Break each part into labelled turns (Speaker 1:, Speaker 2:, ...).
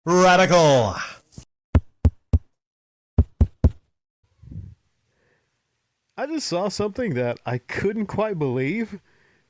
Speaker 1: Radical.
Speaker 2: I just saw something that I couldn't quite believe,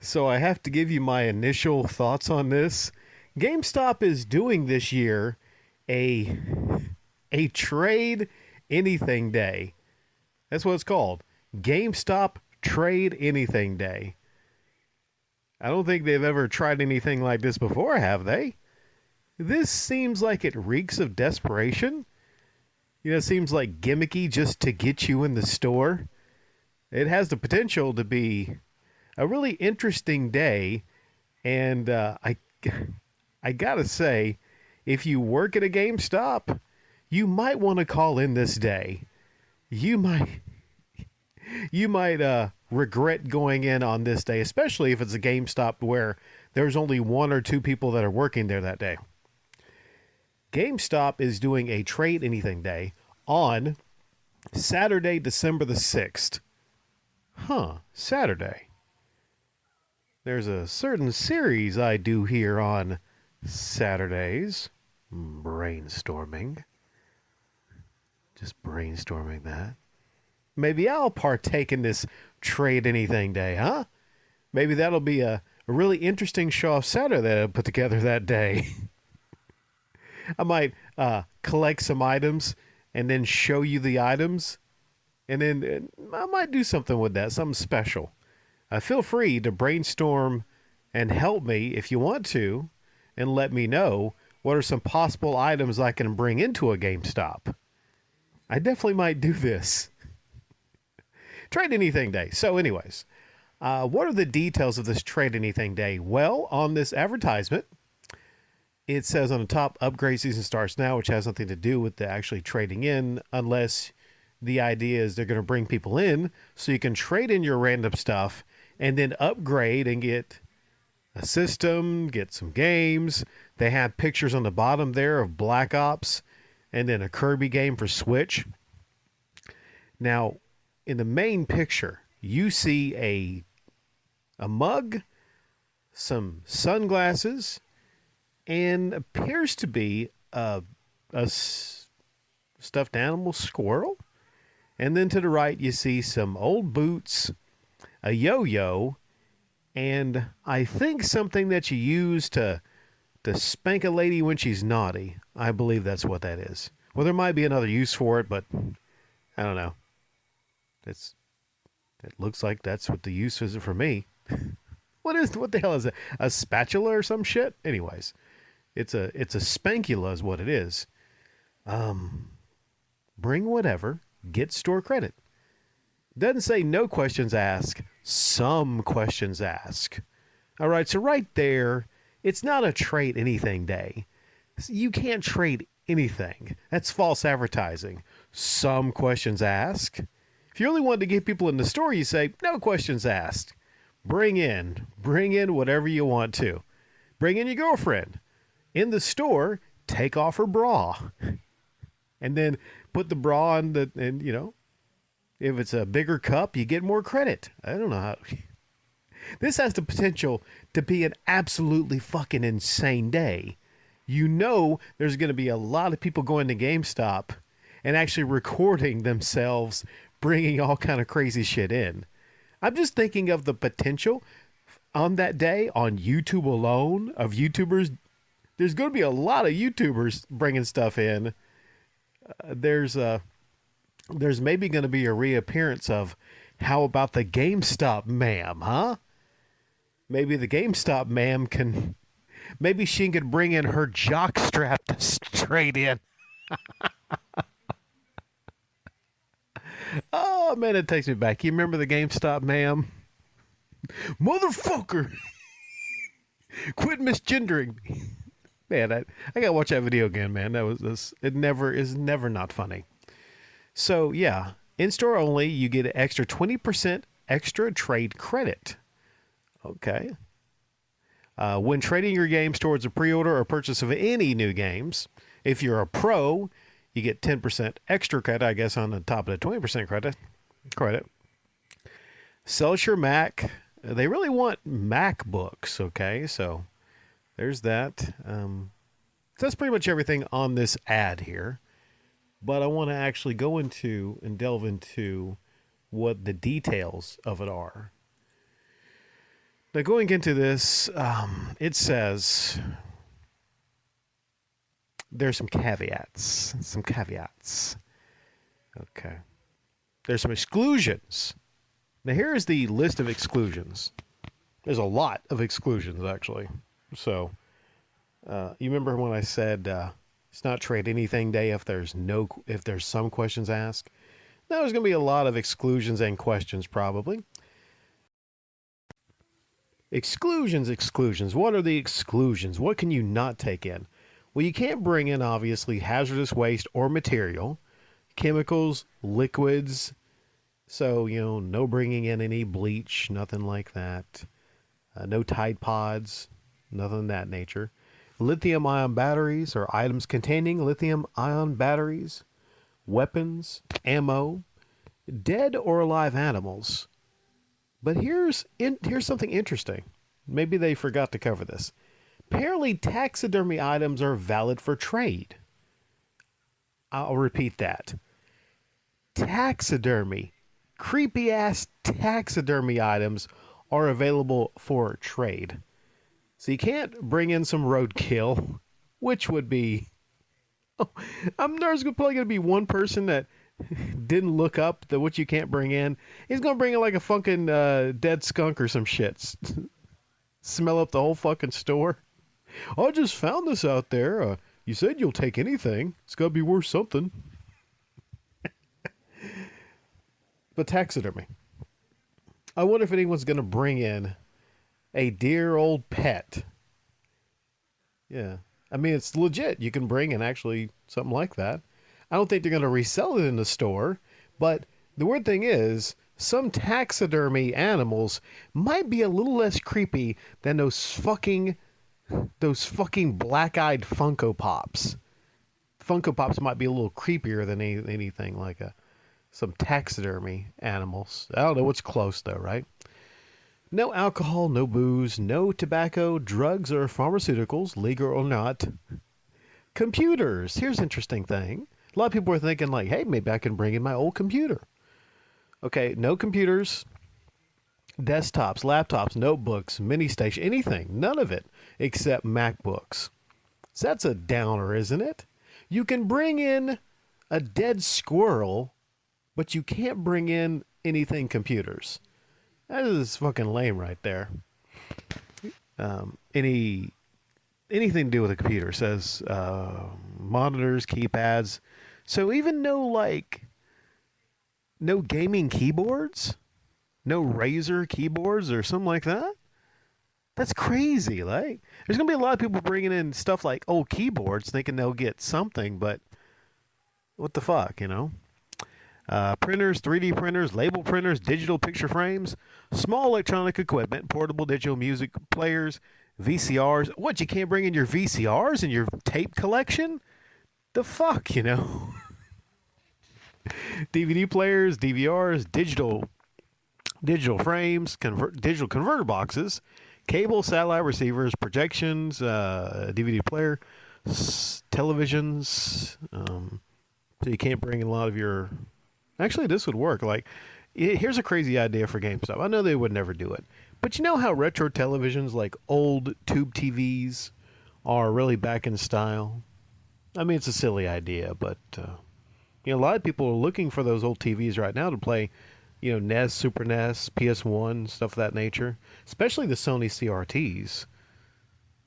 Speaker 2: so I have to give you my initial thoughts on this. GameStop is doing this year a trade anything day. That's what it's called. GameStop Trade Anything Day. I don't think they've ever tried anything like this before, have they? This seems like it reeks of desperation. It seems like gimmicky just to get you in the store. It has the potential to be a really interesting day, and I gotta say, if you work at a GameStop, you might want to call in this day. You might regret going in on this day, especially if it's a GameStop where there's only one or two people that are working there that day. GameStop is doing a Trade Anything Day on Saturday, December the 6th. Saturday. There's a certain series I do here on Saturdays. Brainstorming. Just brainstorming that. Maybe I'll partake in this Trade Anything Day, huh? Maybe that'll be a really interesting show off Saturday that I'll put together that day. I might collect some items and then show you the items. And then I might do something with that, something special. Feel free to brainstorm and help me if you want to, and let me know what are some possible items I can bring into a GameStop. I definitely might do this. Trade Anything Day. So anyways, what are the details of this Trade Anything Day? Well, on this advertisement, it says on the top, upgrade season starts now, which has nothing to do with the actually trading in, unless the idea is they're going to bring people in so you can trade in your random stuff and then upgrade and get a system, get some games. They have pictures on the bottom there of Black Ops and then a Kirby game for Switch. Now, in the main picture, you see a mug, some sunglasses, and appears to be a stuffed animal squirrel. And then to the right, you see some old boots, a yo-yo, and I think something that you use to spank a lady when she's naughty. I believe that's what that is. Well, there might be another use for it, but I don't know. It looks like that's what the use is for me. What the hell is it? A spatula or some shit? Anyways, it's a spankula is what it is. Bring whatever, get store credit. Doesn't say no questions asked, some questions asked. All right, so right there, it's not a trade anything day. You can't trade anything. That's false advertising. Some questions asked. If you really wanted to get people in the store, you say, no questions asked. Bring in whatever you want to. Bring in your girlfriend. In the store, take off her bra. And then put the bra on if it's a bigger cup, you get more credit. I don't know how. This has the potential to be an absolutely fucking insane day. There's going to be a lot of people going to GameStop and actually recording themselves bringing all kind of crazy shit in. I'm just thinking of the potential on that day on YouTube alone of YouTubers. There's going to be a lot of YouTubers bringing stuff in. There's maybe going to be a reappearance of how about the GameStop ma'am, huh? Maybe the GameStop ma'am maybe she could bring in her jock strap to straight in. Oh, man, it takes me back. You remember the GameStop ma'am? Motherfucker! Quit misgendering me. Man, I gotta watch that video again, man. It is never not funny. So, yeah, in-store only, you get an extra 20% extra trade credit. Okay. When trading your games towards a pre-order or purchase of any new games, if you're a pro, you get 10% extra credit, I guess, on the top of the 20% credit. Sells your Mac. They really want MacBooks, okay? So there's that. So that's pretty much everything on this ad here. But I want to actually go into and delve into what the details of it are. Now, going into this, it says there's some caveats. Some caveats. Okay. There's some exclusions. Now, here is the list of exclusions. There's a lot of exclusions, actually. So, you remember when I said it's not trade anything day if there's some questions asked? Now, there's going to be a lot of exclusions and questions, probably. Exclusions, exclusions. What are the exclusions? What can you not take in? Well, you can't bring in, obviously, hazardous waste or material, chemicals, liquids. So, no bringing in any bleach, nothing like that. No Tide Pods, nothing of that nature. Lithium-ion batteries or items containing lithium-ion batteries, weapons, ammo, dead or alive animals. But here's something interesting. Maybe they forgot to cover this. Apparently, taxidermy items are valid for trade. I'll repeat that. Taxidermy. Creepy ass taxidermy items are available for trade. So you can't bring in some roadkill, which would be. Oh, there's probably going to be one person that didn't look up what you can't bring in. He's going to bring in like a fucking dead skunk or some shit. Smell up the whole fucking store. I just found this out there. You said you'll take anything. It's got to be worth something. But taxidermy. I wonder if anyone's going to bring in a dear old pet. Yeah. I mean, it's legit. You can bring in actually something like that. I don't think they're going to resell it in the store. But the weird thing is, some taxidermy animals might be a little less creepy than those fucking black-eyed Funko Pops. Funko Pops might be a little creepier than anything like some taxidermy animals. I don't know what's close though, right? No alcohol, no booze, no tobacco, drugs or pharmaceuticals, legal or not. Computers. Here's an interesting thing. A lot of people are thinking like, hey, maybe I can bring in my old computer. Okay, no computers, desktops, laptops, notebooks, mini station, anything. None of it except MacBooks. So that's a downer, isn't it? You can bring in a dead squirrel, but you can't bring in anything computers. That is fucking lame right there. Anything to do with a computer says monitors, keypads. So even no gaming keyboards, no Razer keyboards or something like that. That's crazy. Like, there's gonna be a lot of people bringing in stuff like old keyboards, thinking they'll get something, but what the fuck, Printers, 3D printers, label printers, digital picture frames, small electronic equipment, portable digital music players, VCRs. What, you can't bring in your VCRs in your tape collection? The fuck, DVD players, DVRs, digital frames, digital converter boxes, cable, satellite receivers, projections, DVD player, televisions. So you can't bring in a lot of your. Actually, this would work. Like, here's a crazy idea for GameStop. I know they would never do it, but you know how retro televisions, like old tube TVs, are really back in style. I mean, it's a silly idea, but a lot of people are looking for those old TVs right now to play, NES, Super NES, PS1, stuff of that nature. Especially the Sony CRTs.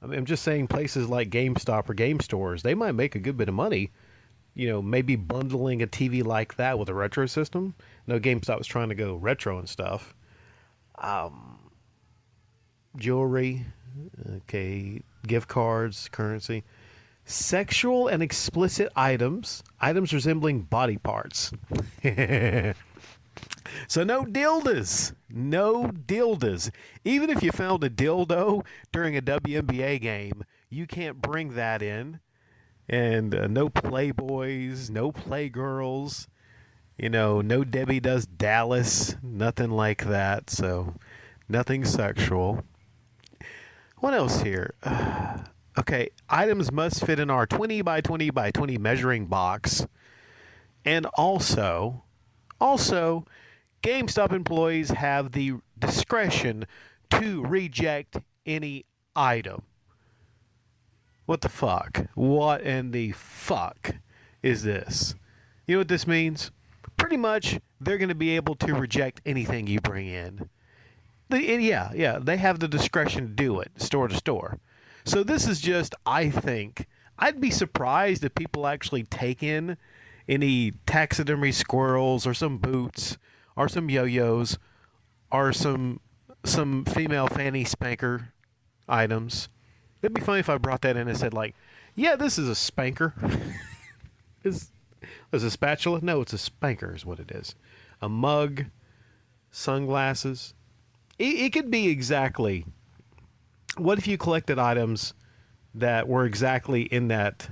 Speaker 2: I mean, I'm just saying places like GameStop or game stores, they might make a good bit of money. Maybe bundling a TV like that with a retro system. No, GameStop was trying to go retro and stuff. Jewelry, okay, gift cards, currency. Sexual and explicit items resembling body parts. So no dildos. No dildos. Even if you found a dildo during a WNBA game, you can't bring that in. And no Playboys, no Playgirls, no Debbie Does Dallas, nothing like that. So, nothing sexual. What else here? Okay, items must fit in our 20 by 20 by 20 measuring box. And also, GameStop employees have the discretion to reject any item. What the fuck? What in the fuck is this? You know what this means? Pretty much, they're going to be able to reject anything you bring in. Yeah, they have the discretion to do it, store to store. So this is just, I think, I'd be surprised if people actually take in any taxidermy squirrels or some boots or some yo-yos or some female fanny spanker items. It'd be funny if I brought that in and said like, yeah, this is a spanker. is a spatula? No, it's a spanker is what it is. A mug, sunglasses. It could be exactly. What if you collected items that were exactly in that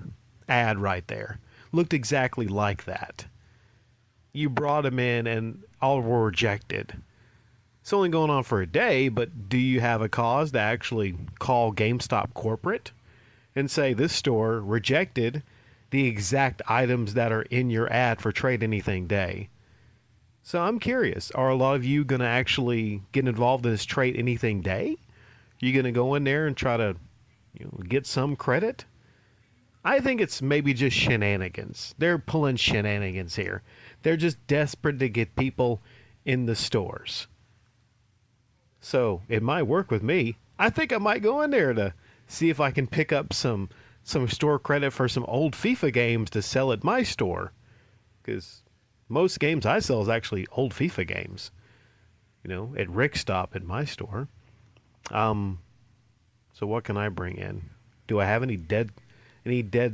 Speaker 2: ad right there? Looked exactly like that. You brought them in and all were rejected. It's only going on for a day, but do you have a cause to actually call GameStop corporate and say this store rejected the exact items that are in your ad for Trade Anything Day? So I'm curious, are a lot of you going to actually get involved in this Trade Anything Day? Are you going to go in there and try to get some credit? I think it's maybe just shenanigans. They're pulling shenanigans here. They're just desperate to get people in the stores. So it might work with me. I think I might go in there to see if I can pick up some store credit for some old FIFA games to sell at my store. Because most games I sell is actually old FIFA games. At Rick's Stop at my store. So what can I bring in? Do I have any dead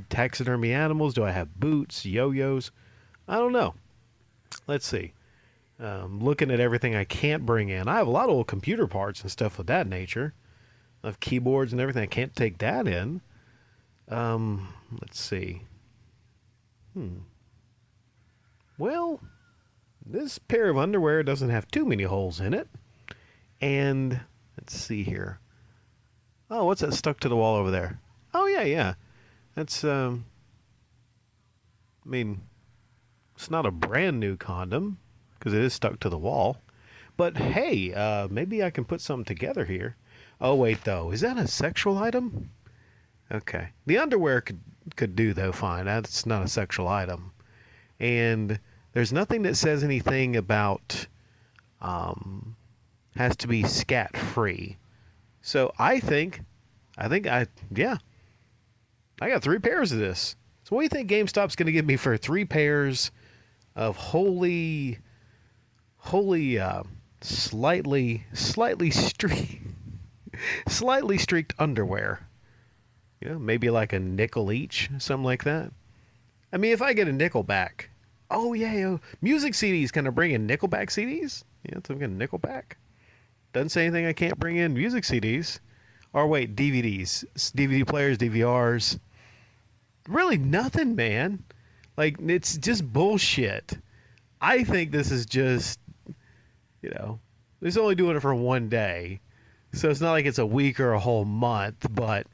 Speaker 2: taxidermy animals? Do I have boots, yo-yos? I don't know. Let's see. Looking at everything I can't bring in. I have a lot of old computer parts and stuff of that nature. I have keyboards and everything. I can't take that in. Let's see. Well, this pair of underwear doesn't have too many holes in it. And let's see here. Oh, what's that stuck to the wall over there? Oh, yeah. That's, I mean, it's not a brand new condom because it is stuck to the wall. But hey, maybe I can put something together here. Oh, wait, though. Is that a sexual item? Okay. The underwear could do, though, fine. That's not a sexual item. And there's nothing that says anything about has to be scat-free. So I got 3 pairs of this. So what do you think GameStop's going to give me for 3 pairs of slightly streaked underwear? Maybe like a nickel each, something like that. I mean, if I get a nickel back. Oh, yeah, music CDs. Can I bring in Nickelback CDs? Yeah, so I'm getting Nickelback. Doesn't say anything I can't bring in music CDs. Or wait, DVDs. DVD players, DVRs. Really nothing, man. Like, it's just bullshit. I think this is just, it's only doing it for one day. So it's not like it's a week or a whole month, but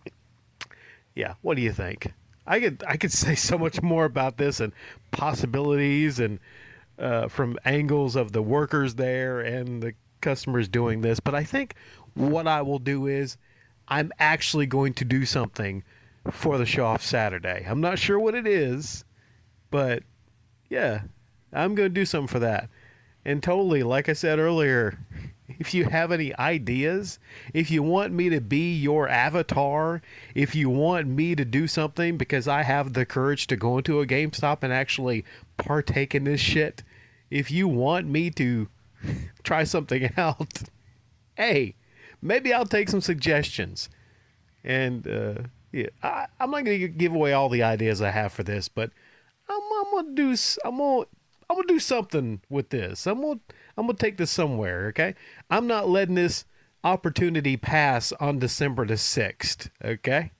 Speaker 2: yeah, what do you think? I could say so much more about this and possibilities and from angles of the workers there and the customers doing this, but I think what I will do is I'm actually going to do something for the show off Saturday. I'm not sure what it is, but yeah, I'm going to do something for that. And totally, like I said earlier, if you have any ideas, if you want me to be your avatar, if you want me to do something because I have the courage to go into a GameStop and actually partake in this shit, if you want me to try something out, hey, maybe I'll take some suggestions. And yeah, I'm not going to give away all the ideas I have for this, but I'm gonna do something with this. I'm gonna take this somewhere. Okay, I'm not letting this opportunity pass on December the 6th. Okay.